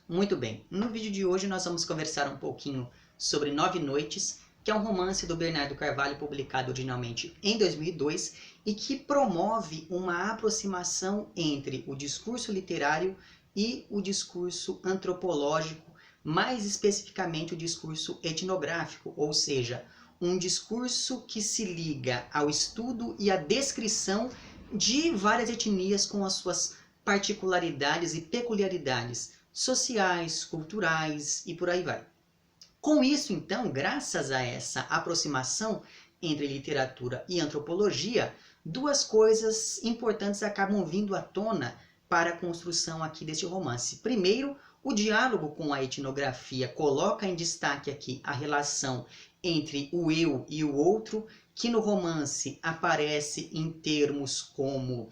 Muito bem, no vídeo de hoje nós vamos conversar um pouquinho sobre Nove Noites, que é um romance do Bernardo Carvalho publicado originalmente em 2002 e que promove uma aproximação entre o discurso literário e o discurso antropológico, mais especificamente o discurso etnográfico, ou seja, um discurso que se liga ao estudo e à descrição de várias etnias com as suas particularidades e peculiaridades sociais, culturais e por aí vai. Com isso, então, graças a essa aproximação entre literatura e antropologia, duas coisas importantes acabam vindo à tona para a construção aqui deste romance. Primeiro, o diálogo com a etnografia coloca em destaque aqui a relação entre o eu e o outro, que no romance aparece em termos como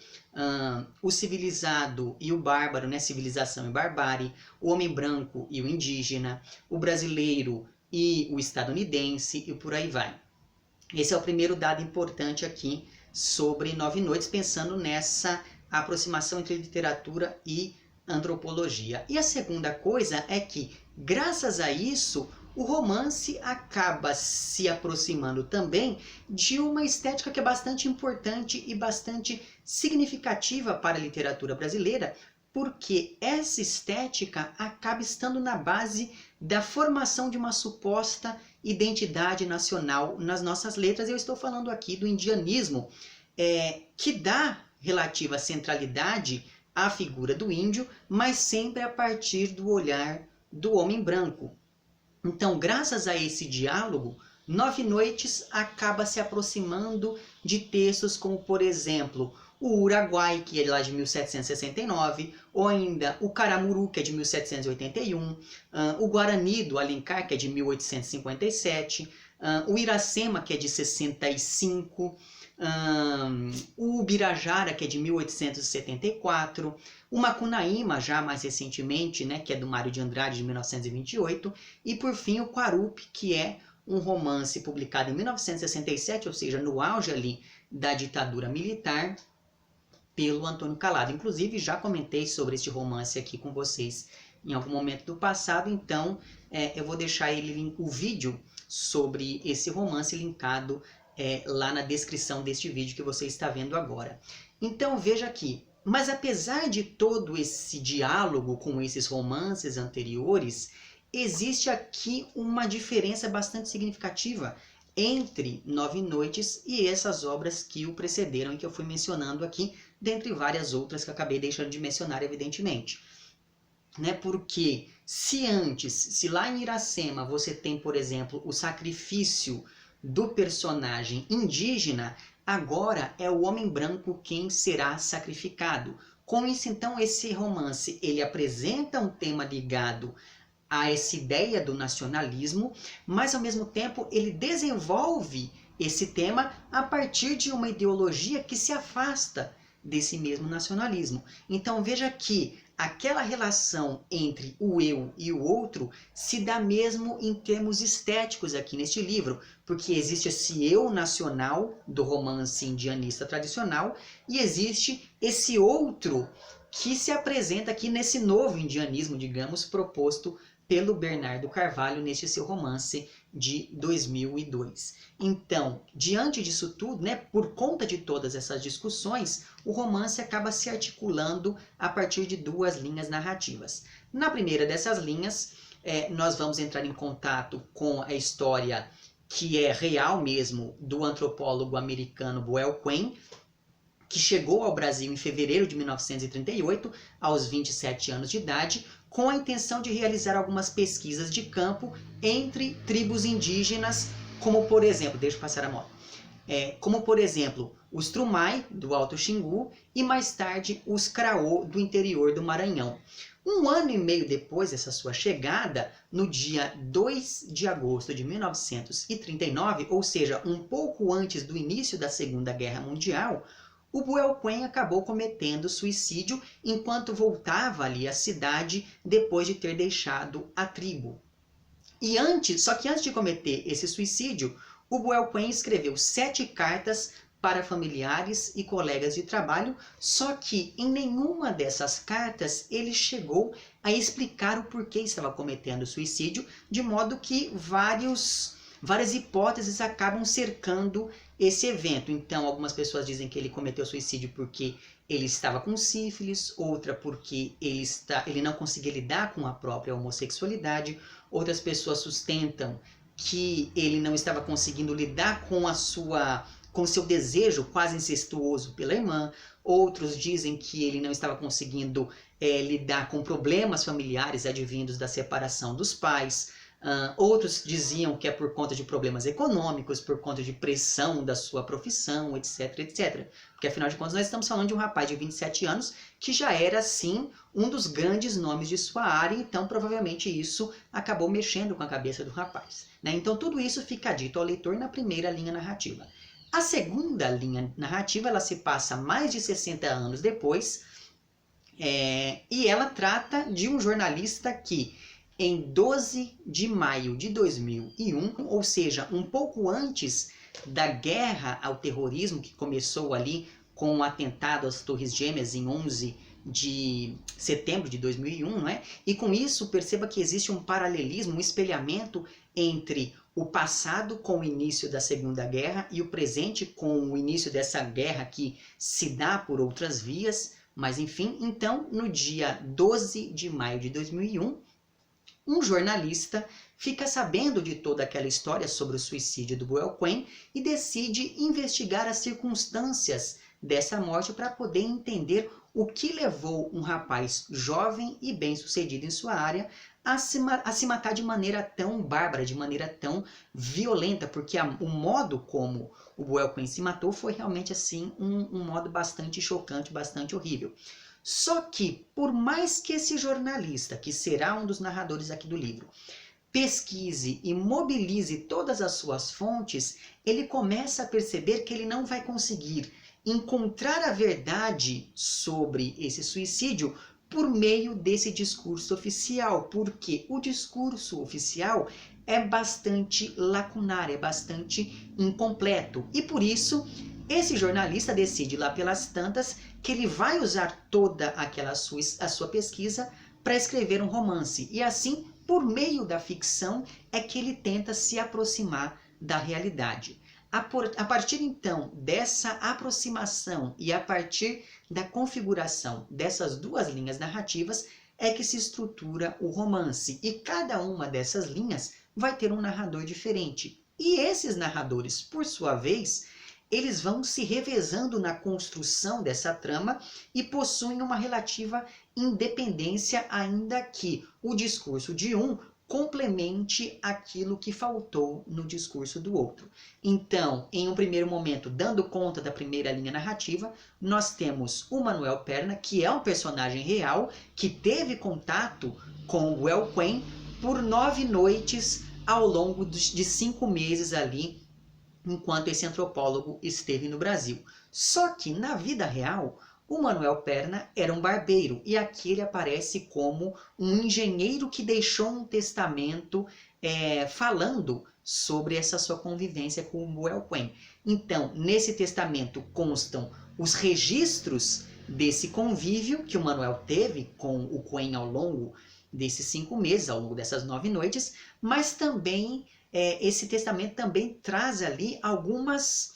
o civilizado e o bárbaro, né? Civilização e barbárie, o homem branco e o indígena, o brasileiro e o estadunidense e por aí vai. Esse é o primeiro dado importante aqui sobre Nove Noites, pensando nessa aproximação entre literatura e antropologia. E a segunda coisa é que, graças a isso, o romance acaba se aproximando também de uma estética que é bastante importante e bastante significativa para a literatura brasileira, porque essa estética acaba estando na base da formação de uma suposta identidade nacional nas nossas letras. Eu estou falando aqui do indianismo, que dá relativa centralidade à figura do índio, mas sempre a partir do olhar do homem branco. Então, graças a esse diálogo, Nove Noites acaba se aproximando de textos como, por exemplo, o Uruguai, que é lá de 1769, ou ainda o Caramuru, que é de 1781, o Guarani, do Alencar, que é de 1857, o Iracema, que é de 65, o Ubirajara, que é de 1874, o Macunaíma, já mais recentemente, né, que é do Mário de Andrade, de 1928, e por fim o Quarupi, que é um romance publicado em 1967, ou seja, no auge ali da ditadura militar, pelo Antônio Calado. Inclusive, já comentei sobre este romance aqui com vocês em algum momento do passado, então eu vou deixar o vídeo sobre esse romance linkado lá na descrição deste vídeo que você está vendo agora. Então veja aqui, mas apesar de todo esse diálogo com esses romances anteriores, existe aqui uma diferença bastante significativa entre Nove Noites e essas obras que o precederam e que eu fui mencionando aqui, dentre várias outras que eu acabei deixando de mencionar, evidentemente. Porque se lá em Iracema você tem, por exemplo, o sacrifício do personagem indígena, agora é o homem branco quem será sacrificado. Com isso, então, esse romance ele apresenta um tema ligado a essa ideia do nacionalismo, mas ao mesmo tempo ele desenvolve esse tema a partir de uma ideologia que se afasta desse mesmo nacionalismo. Então veja que aquela relação entre o eu e o outro se dá mesmo em termos estéticos aqui neste livro, porque existe esse eu nacional do romance indianista tradicional e existe esse outro que se apresenta aqui nesse novo indianismo, digamos, proposto pelo Bernardo Carvalho neste seu romance de 2002. Então, diante disso tudo, por conta de todas essas discussões, o romance acaba se articulando a partir de duas linhas narrativas. Na primeira dessas linhas, nós vamos entrar em contato com a história que é real mesmo do antropólogo americano Boel Quinn, que chegou ao Brasil em fevereiro de 1938, aos 27 anos de idade, com a intenção de realizar algumas pesquisas de campo entre tribos indígenas, como por exemplo, deixa eu passar a moto, como por exemplo, os Trumai, do Alto Xingu, e mais tarde os Craô, do interior do Maranhão. Um ano e meio depois dessa sua chegada, no dia 2 de agosto de 1939, ou seja, um pouco antes do início da Segunda Guerra Mundial, o Boel Quinn acabou cometendo suicídio enquanto voltava ali à cidade depois de ter deixado a tribo. Só que antes de cometer esse suicídio, o Boel Quinn escreveu 7 cartas para familiares e colegas de trabalho, só que em nenhuma dessas cartas ele chegou a explicar o porquê estava cometendo suicídio, de modo que várias hipóteses acabam cercando esse evento. Então, algumas pessoas dizem que ele cometeu suicídio porque ele estava com sífilis, outra porque ele não conseguia lidar com a própria homossexualidade, outras pessoas sustentam que ele não estava conseguindo lidar com seu desejo quase incestuoso pela irmã, outros dizem que ele não estava conseguindo lidar com problemas familiares advindos da separação dos pais. Outros diziam que é por conta de problemas econômicos, por conta de pressão da sua profissão, etc, etc. Porque afinal de contas nós estamos falando de um rapaz de 27 anos que já era, sim, um dos grandes nomes de sua área, então provavelmente isso acabou mexendo com a cabeça do rapaz, né? Então tudo isso fica dito ao leitor na primeira linha narrativa. A segunda linha narrativa ela se passa mais de 60 anos depois, e ela trata de um jornalista que em 12 de maio de 2001, ou seja, um pouco antes da guerra ao terrorismo, que começou ali com o atentado às Torres Gêmeas em 11 de setembro de 2001, não é? E com isso perceba que existe um paralelismo, um espelhamento entre o passado com o início da Segunda Guerra e o presente com o início dessa guerra que se dá por outras vias, mas enfim, então no dia 12 de maio de 2001, um jornalista fica sabendo de toda aquela história sobre o suicídio do Buell Quinn e decide investigar as circunstâncias dessa morte para poder entender o que levou um rapaz jovem e bem-sucedido em sua área a se matar de maneira tão bárbara, de maneira tão violenta, porque o modo como o Buell Quinn se matou foi realmente assim um modo bastante chocante, bastante horrível. Só que, por mais que esse jornalista, que será um dos narradores aqui do livro, pesquise e mobilize todas as suas fontes, ele começa a perceber que ele não vai conseguir encontrar a verdade sobre esse suicídio por meio desse discurso oficial, porque o discurso oficial é bastante lacunar, é bastante incompleto. E por isso, esse jornalista decide lá pelas tantas que ele vai usar toda a sua pesquisa para escrever um romance. E assim, por meio da ficção, é que ele tenta se aproximar da realidade. A partir então dessa aproximação e a partir da configuração dessas duas linhas narrativas é que se estrutura o romance. E cada uma dessas linhas vai ter um narrador diferente. E esses narradores, por sua vez, eles vão se revezando na construção dessa trama e possuem uma relativa independência, ainda que o discurso de um complemente aquilo que faltou no discurso do outro. Então, em um primeiro momento, dando conta da primeira linha narrativa, nós temos o Manuel Perna, que é um personagem real, que teve contato com o Buell Quinn por 9 noites ao longo de 5 meses ali, enquanto esse antropólogo esteve no Brasil. Só que, na vida real, o Manuel Perna era um barbeiro, e aqui ele aparece como um engenheiro que deixou um testamento falando sobre essa sua convivência com o Buell Quinn. Então, nesse testamento constam os registros desse convívio que o Manuel teve com o Quinn ao longo desses 5 meses, ao longo dessas 9 noites, mas também esse testamento também traz ali algumas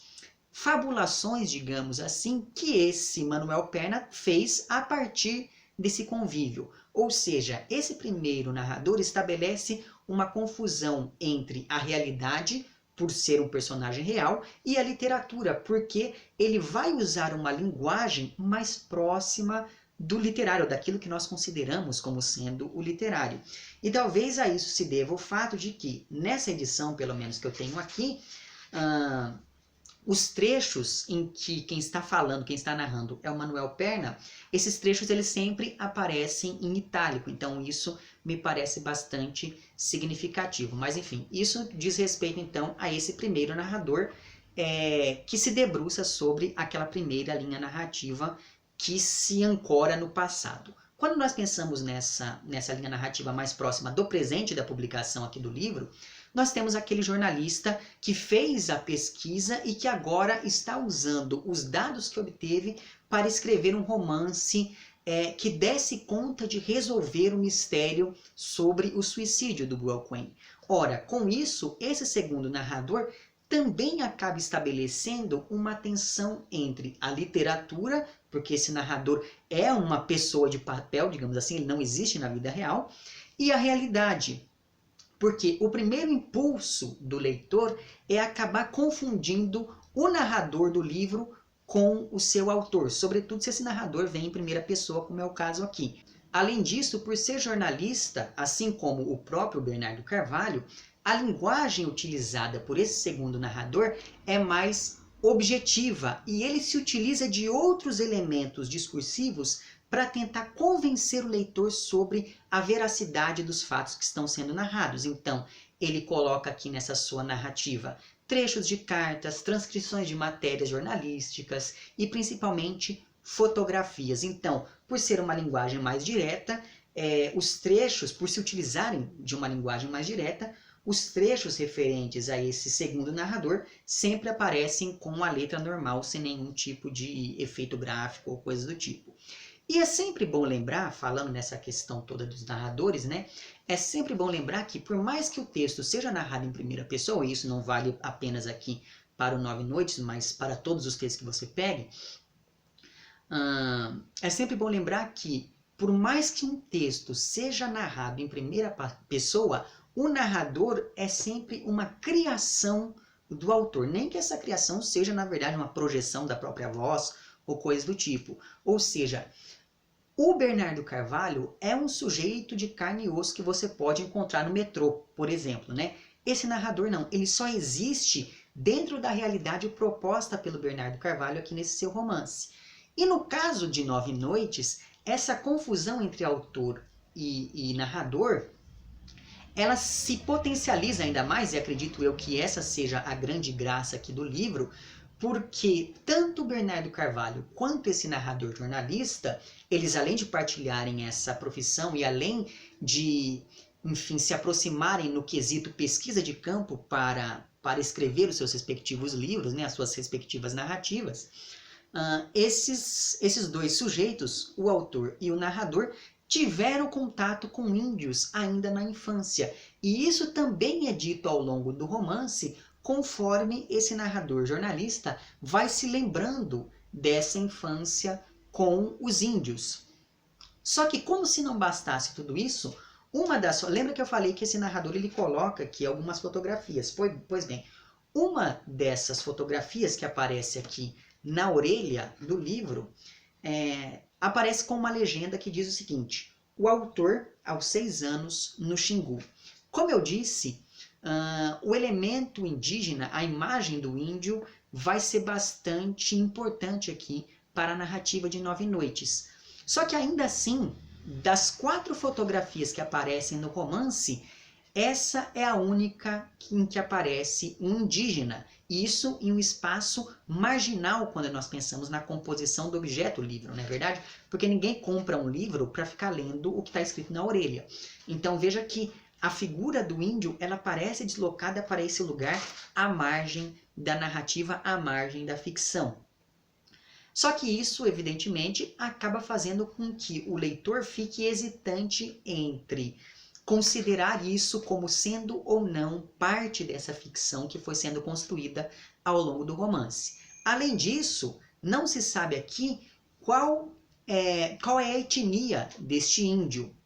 fabulações, digamos assim, que esse Manuel Perna fez a partir desse convívio. Ou seja, esse primeiro narrador estabelece uma confusão entre a realidade, por ser um personagem real, e a literatura, porque ele vai usar uma linguagem mais próxima do literário, daquilo que nós consideramos como sendo o literário. E talvez a isso se deva o fato de que, nessa edição, pelo menos que eu tenho aqui, os trechos em que quem está falando, quem está narrando é o Manuel Perna, esses trechos eles sempre aparecem em itálico, então isso me parece bastante significativo. Mas enfim, isso diz respeito então a esse primeiro narrador que se debruça sobre aquela primeira linha narrativa que se ancora no passado. Quando nós pensamos nessa linha narrativa mais próxima do presente da publicação aqui do livro, nós temos aquele jornalista que fez a pesquisa e que agora está usando os dados que obteve para escrever um romance que desse conta de resolver o mistério sobre o suicídio do Buell Quinn. Ora, com isso, esse segundo narrador também acaba estabelecendo uma tensão entre a literatura, porque esse narrador é uma pessoa de papel, digamos assim, ele não existe na vida real, e a realidade. Porque o primeiro impulso do leitor é acabar confundindo o narrador do livro com o seu autor, sobretudo se esse narrador vem em primeira pessoa, como é o caso aqui. Além disso, por ser jornalista, assim como o próprio Bernardo Carvalho, a linguagem utilizada por esse segundo narrador é mais objetiva e ele se utiliza de outros elementos discursivos para tentar convencer o leitor sobre a veracidade dos fatos que estão sendo narrados. Então, ele coloca aqui nessa sua narrativa trechos de cartas, transcrições de matérias jornalísticas e principalmente fotografias. Então, por ser uma linguagem mais direta, os trechos, por se utilizarem de uma linguagem mais direta, os trechos referentes a esse segundo narrador sempre aparecem com a letra normal, sem nenhum tipo de efeito gráfico ou coisa do tipo. E é sempre bom lembrar, falando nessa questão toda dos narradores, né? É sempre bom lembrar que por mais que o texto seja narrado em primeira pessoa, e isso não vale apenas aqui para o Nove Noites, mas para todos os textos que você pegue, é sempre bom lembrar que por mais que um texto seja narrado em primeira pessoa, o narrador é sempre uma criação do autor, nem que essa criação seja, na verdade, uma projeção da própria voz ou coisa do tipo. Ou seja, o Bernardo Carvalho é um sujeito de carne e osso que você pode encontrar no metrô, por exemplo, né? Esse narrador não, ele só existe dentro da realidade proposta pelo Bernardo Carvalho aqui nesse seu romance. E no caso de Nove Noites, essa confusão entre autor e narrador, ela se potencializa ainda mais, e acredito eu que essa seja a grande graça aqui do livro, porque tanto Bernardo Carvalho quanto esse narrador jornalista, eles além de partilharem essa profissão e além de, enfim, se aproximarem no quesito pesquisa de campo para escrever os seus respectivos livros, né, as suas respectivas narrativas, esses dois sujeitos, o autor e o narrador, tiveram contato com índios ainda na infância. E isso também é dito ao longo do romance, conforme esse narrador jornalista vai se lembrando dessa infância com os índios. Só que como se não bastasse tudo isso, lembra que eu falei que esse narrador ele coloca aqui algumas fotografias? Pois bem, uma dessas fotografias que aparece aqui na orelha do livro aparece com uma legenda que diz o seguinte: o autor aos 6 anos no Xingu. Como eu disse, o elemento indígena, a imagem do índio, vai ser bastante importante aqui para a narrativa de Nove Noites. Só que ainda assim, das 4 fotografias que aparecem no romance, essa é a única em que aparece um indígena. Isso em um espaço marginal quando nós pensamos na composição do objeto livro, não é verdade? Porque ninguém compra um livro para ficar lendo o que está escrito na orelha. Então veja que a figura do índio, ela parece deslocada para esse lugar à margem da narrativa, à margem da ficção. Só que isso, evidentemente, acaba fazendo com que o leitor fique hesitante entre considerar isso como sendo ou não parte dessa ficção que foi sendo construída ao longo do romance. Além disso, não se sabe aqui qual é a etnia deste índio.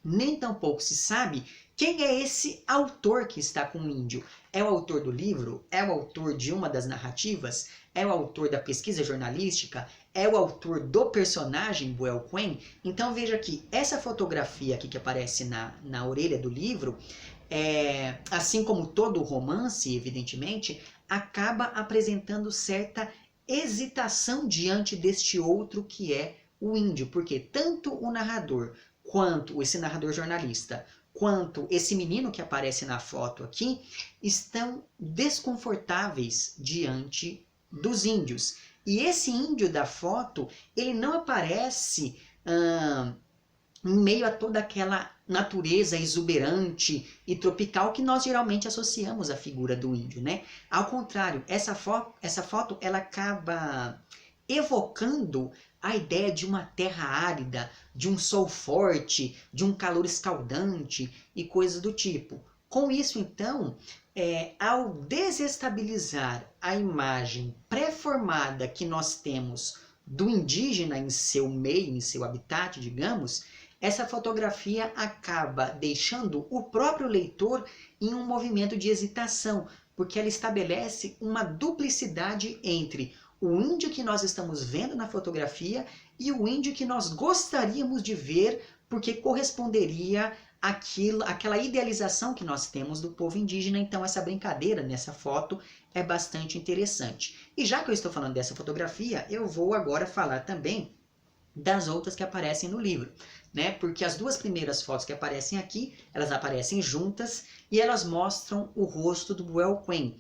Nem tampouco se sabe quem é esse autor que está com o índio. É o autor do livro? É o autor de uma das narrativas? É o autor da pesquisa jornalística? É o autor do personagem Buell Quinn? Então veja que essa fotografia aqui que aparece na orelha do livro, assim como todo o romance, evidentemente, acaba apresentando certa hesitação diante deste outro que é o índio, porque tanto o narrador quanto esse narrador jornalista, quanto esse menino que aparece na foto aqui, estão desconfortáveis diante dos índios. E esse índio da foto, ele não aparece em meio a toda aquela natureza exuberante e tropical que nós geralmente associamos à figura do índio, né? Ao contrário, essa foto ela acaba evocando a ideia de uma terra árida, de um sol forte, de um calor escaldante e coisas do tipo. Com isso, então, ao desestabilizar a imagem pré-formada que nós temos do indígena em seu meio, em seu habitat, digamos, essa fotografia acaba deixando o próprio leitor em um movimento de hesitação, porque ela estabelece uma duplicidade entre o índio que nós estamos vendo na fotografia e o índio que nós gostaríamos de ver, porque corresponderia àquela idealização que nós temos do povo indígena. Então essa brincadeira nessa foto é bastante interessante. E já que eu estou falando dessa fotografia, eu vou agora falar também das outras que aparecem no livro, né? Porque as duas primeiras fotos que aparecem aqui, elas aparecem juntas e elas mostram o rosto do Buell Quinn.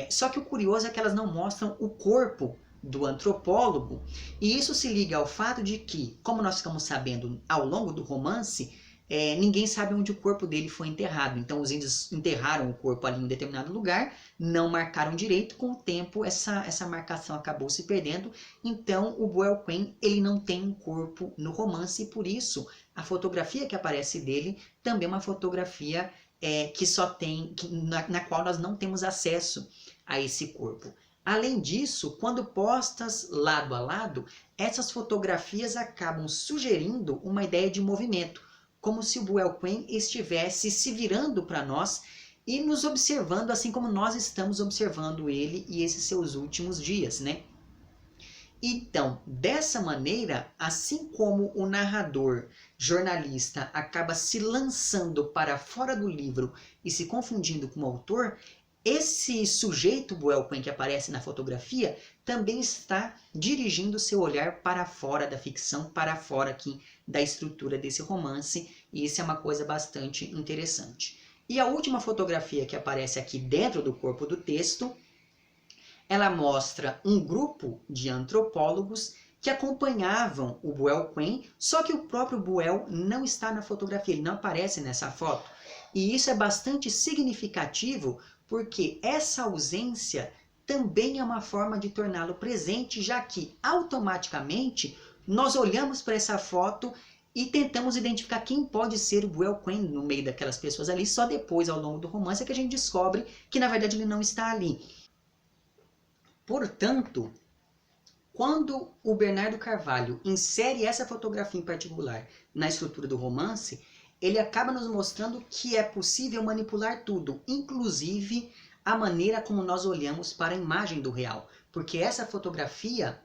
Só que o curioso é que elas não mostram o corpo do antropólogo, e isso se liga ao fato de que, como nós ficamos sabendo ao longo do romance, ninguém sabe onde o corpo dele foi enterrado. Então os índios enterraram o corpo ali em um determinado lugar, não marcaram direito, com o tempo essa marcação acabou se perdendo, então o Buell Quinn ele não tem um corpo no romance, e por isso a fotografia que aparece dele também é uma fotografia que só tem, na qual nós não temos acesso a esse corpo. Além disso, quando postas lado a lado, essas fotografias acabam sugerindo uma ideia de movimento, como se o Buell Quinn estivesse se virando para nós e nos observando assim como nós estamos observando ele e esses seus últimos dias, né? Então, dessa maneira, assim como o narrador, jornalista, acaba se lançando para fora do livro e se confundindo com o autor, esse sujeito Buell Quinn que aparece na fotografia também está dirigindo seu olhar para fora da ficção, para fora aqui da estrutura desse romance, e isso é uma coisa bastante interessante. E a última fotografia que aparece aqui dentro do corpo do texto, ela mostra um grupo de antropólogos que acompanhavam o Buell Quinn, só que o próprio Buell não está na fotografia, ele não aparece nessa foto. E isso é bastante significativo, porque essa ausência também é uma forma de torná-lo presente, já que automaticamente nós olhamos para essa foto e tentamos identificar quem pode ser o Buell Quinn no meio daquelas pessoas ali. Só depois, ao longo do romance, é que a gente descobre que na verdade ele não está ali. Portanto, quando o Bernardo Carvalho insere essa fotografia em particular na estrutura do romance, ele acaba nos mostrando que é possível manipular tudo, inclusive a maneira como nós olhamos para a imagem do real. Porque essa fotografia,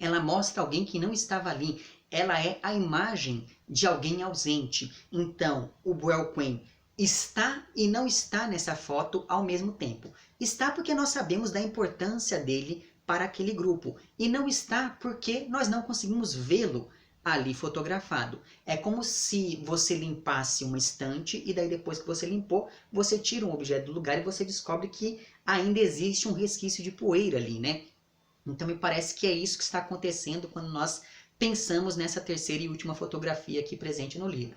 ela mostra alguém que não estava ali. Ela é a imagem de alguém ausente. Então, o Buell Quinn está e não está nessa foto ao mesmo tempo. Está porque nós sabemos da importância dele para aquele grupo. E não está porque nós não conseguimos vê-lo ali fotografado. É como se você limpasse uma estante e daí depois que você limpou, você tira um objeto do lugar e você descobre que ainda existe um resquício de poeira ali, né? Então me parece que é isso que está acontecendo quando nós pensamos nessa terceira e última fotografia aqui presente no livro.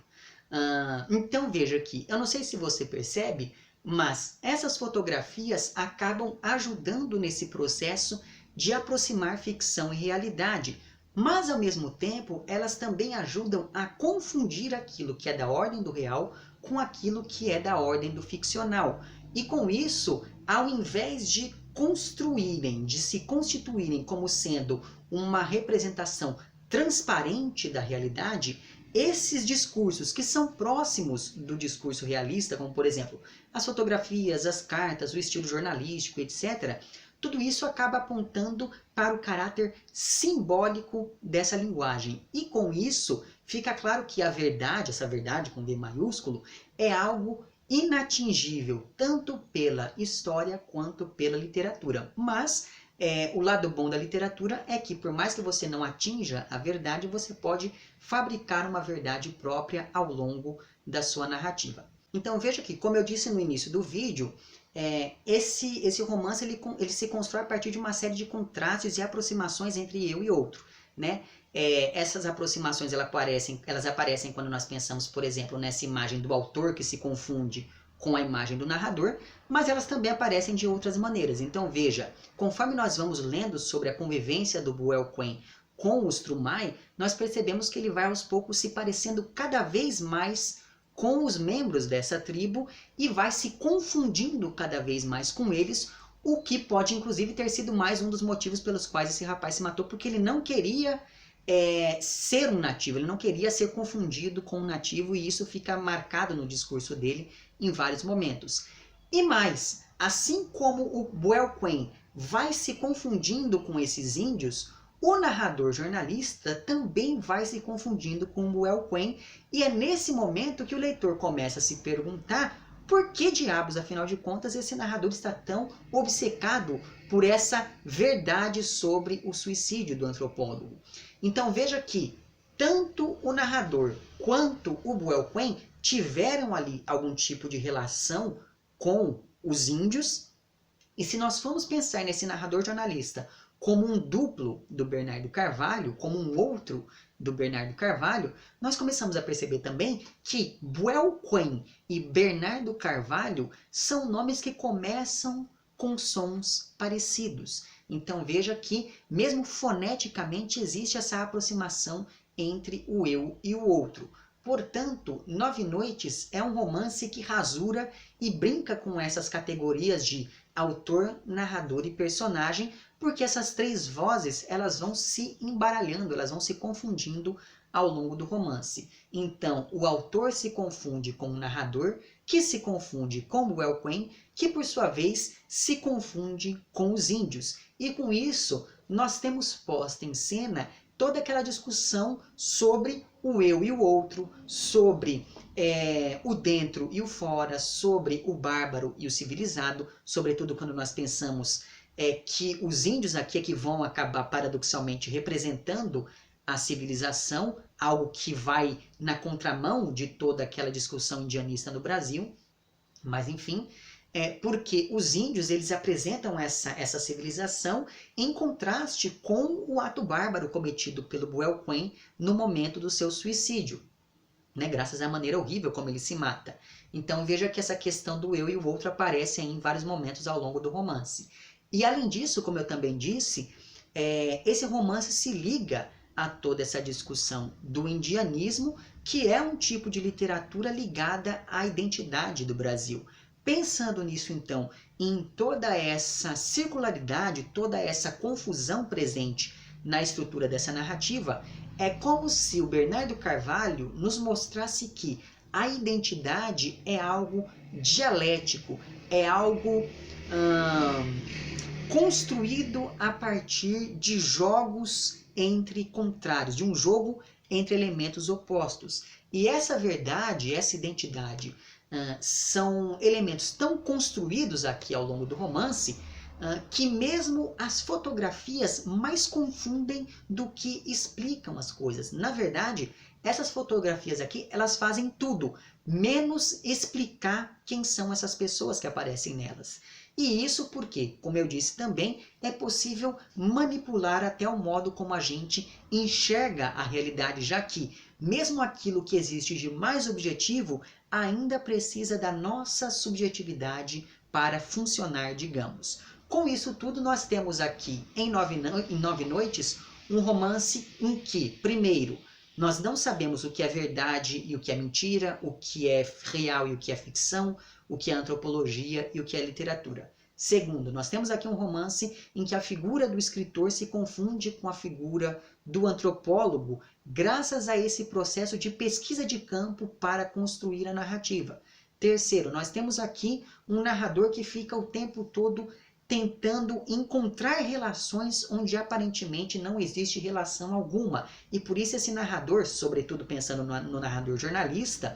Então veja aqui, eu não sei se você percebe, mas essas fotografias acabam ajudando nesse processo de aproximar ficção e realidade, mas ao mesmo tempo elas também ajudam a confundir aquilo que é da ordem do real com aquilo que é da ordem do ficcional. E com isso, ao invés de construírem, de se constituírem como sendo uma representação transparente da realidade, esses discursos que são próximos do discurso realista, como por exemplo as fotografias, as cartas, o estilo jornalístico, etc., tudo isso acaba apontando para o caráter simbólico dessa linguagem. E com isso fica claro que a verdade, essa verdade com V maiúsculo, é algo inatingível, tanto pela história quanto pela literatura. Mas o lado bom da literatura é que, por mais que você não atinja a verdade, você pode fabricar uma verdade própria ao longo da sua narrativa. Então veja que, como eu disse no início do vídeo, esse romance ele se constrói a partir de uma série de contrastes e aproximações entre eu e outro, né? essas aproximações elas aparecem quando nós pensamos, por exemplo, nessa imagem do autor que se confunde com a imagem do narrador, mas elas também aparecem de outras maneiras. Então veja, conforme nós vamos lendo sobre a convivência do Buell Quen com os Trumai, nós percebemos que ele vai aos poucos se parecendo cada vez mais com os membros dessa tribo e vai se confundindo cada vez mais com eles, o que pode inclusive ter sido mais um dos motivos pelos quais esse rapaz se matou, porque ele não queria ser um nativo, ele não queria ser confundido com um nativo, e isso fica marcado no discurso dele em vários momentos. E mais, assim como o Buell Quen vai se confundindo com esses índios, o narrador jornalista também vai se confundindo com o Buell Quen, e é nesse momento que o leitor começa a se perguntar por que diabos, afinal de contas, esse narrador está tão obcecado por essa verdade sobre o suicídio do antropólogo. Então veja que tanto o narrador quanto o Buell Quen tiveram ali algum tipo de relação com os índios, e se nós formos pensar nesse narrador jornalista como um duplo do Bernardo Carvalho, como um outro do Bernardo Carvalho, nós começamos a perceber também que Buell Quen e Bernardo Carvalho são nomes que começam com sons parecidos. Então veja que, mesmo foneticamente, existe essa aproximação entre o eu e o outro. Portanto, Nove Noites é um romance que rasura e brinca com essas categorias de autor, narrador e personagem, porque essas três vozes elas vão se embaralhando, elas vão se confundindo ao longo do romance. Então, o autor se confunde com o narrador, que se confunde com o Buell Quen, que por sua vez se confunde com os índios. E com isso, nós temos posta em cena toda aquela discussão sobre o eu e o outro, sobre o dentro e o fora, sobre o bárbaro e o civilizado, sobretudo quando nós pensamos que os índios aqui é que vão acabar paradoxalmente representando a civilização, algo que vai na contramão de toda aquela discussão indianista no Brasil, mas enfim, porque os índios eles apresentam essa civilização em contraste com o ato bárbaro cometido pelo Buell Quen no momento do seu suicídio, né, graças à maneira horrível como ele se mata. Então veja que essa questão do eu e o outro aparece em vários momentos ao longo do romance. E além disso, como eu também disse, esse romance se liga a toda essa discussão do indianismo, que é um tipo de literatura ligada à identidade do Brasil. Pensando nisso, então, em toda essa circularidade, toda essa confusão presente na estrutura dessa narrativa, é como se o Bernardo Carvalho nos mostrasse que a identidade é algo dialético, é algo construído a partir de jogos entre contrários, de um jogo entre elementos opostos. E essa verdade, essa identidade, são elementos tão construídos aqui ao longo do romance que mesmo as fotografias mais confundem do que explicam as coisas. Na verdade, essas fotografias aqui, elas fazem tudo, menos explicar quem são essas pessoas que aparecem nelas. E isso porque, como eu disse também, é possível manipular até o modo como a gente enxerga a realidade, já que mesmo aquilo que existe de mais objetivo ainda precisa da nossa subjetividade para funcionar, digamos. Com isso tudo, nós temos aqui em Nove Noites um romance em que, primeiro, nós não sabemos o que é verdade e o que é mentira, o que é real e o que é ficção, o que é antropologia e o que é literatura. Segundo, nós temos aqui um romance em que a figura do escritor se confunde com a figura do antropólogo, graças a esse processo de pesquisa de campo para construir a narrativa. Terceiro, nós temos aqui um narrador que fica o tempo todo tentando encontrar relações onde aparentemente não existe relação alguma. E por isso esse narrador, sobretudo pensando no narrador jornalista,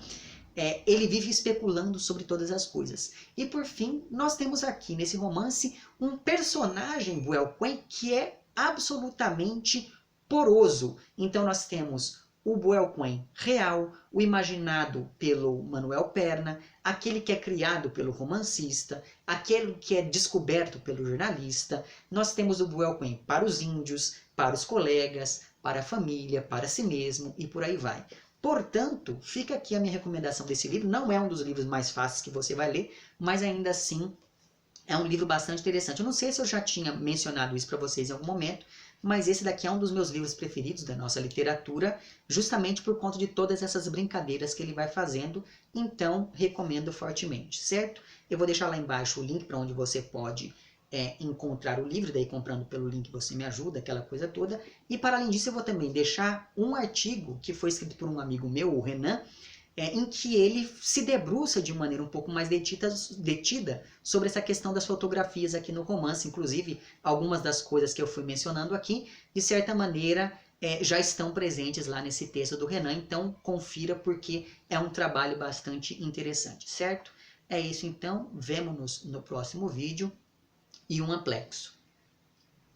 ele vive especulando sobre todas as coisas. E por fim, nós temos aqui nesse romance um personagem, Buell Quen, que é absolutamente poroso. Então nós temos o Buell Quen real, o imaginado pelo Manuel Perna, aquele que é criado pelo romancista, aquele que é descoberto pelo jornalista. Nós temos o Buell Quen para os índios, para os colegas, para a família, para si mesmo e por aí vai. Portanto, fica aqui a minha recomendação desse livro. Não é um dos livros mais fáceis que você vai ler, mas ainda assim é um livro bastante interessante. Eu não sei se eu já tinha mencionado isso para vocês em algum momento, mas esse daqui é um dos meus livros preferidos da nossa literatura, justamente por conta de todas essas brincadeiras que ele vai fazendo. Então, recomendo fortemente, certo? Eu vou deixar lá embaixo o link para onde você pode encontrar o livro, daí comprando pelo link você me ajuda, aquela coisa toda. E para além disso, eu vou também deixar um artigo que foi escrito por um amigo meu, o Renan, em que ele se debruça de maneira um pouco mais detida sobre essa questão das fotografias aqui no romance. Inclusive, algumas das coisas que eu fui mencionando aqui, de certa maneira, já estão presentes lá nesse texto do Renan. Então, confira porque é um trabalho bastante interessante, certo? É isso então, vemo-nos no próximo vídeo e um aplexo.